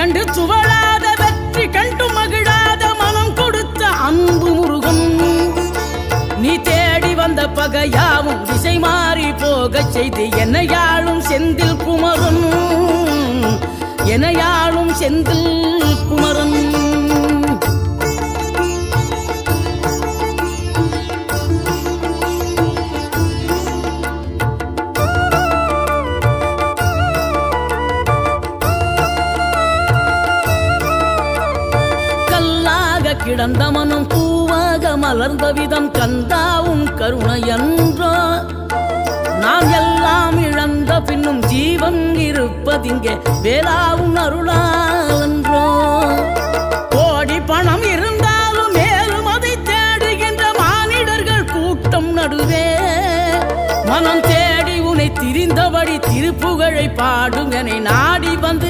கண்டு துவளாத வெற்றி கண்டு மகிழாத மனம் கொடுத்த அன்பு முருகன் நீ தேடி வந்த பகையாவும் திசை மாறி போகச் செய்து என்னையாளும் செந்தில் குமரன் என்னையாளும் செந்தில் குமரன் கிடந்த மனம் பூவாக மலர்ந்த விதம் கந்தாவும் கருணையன்றோ நாம் எல்லாம் இழந்த பின்னும் ஜீவன் இருப்பதிங்கே வேளாவும் அருளாவென்றோ கோடி பணம் இருந்தாலும் மேலும் அதை தேடுகின்ற மானிடர்கள் கூட்டம் நடுவே மனம் தேடி உனை திரிந்தபடி திருப்புகழை பாடும் என நாடி வந்து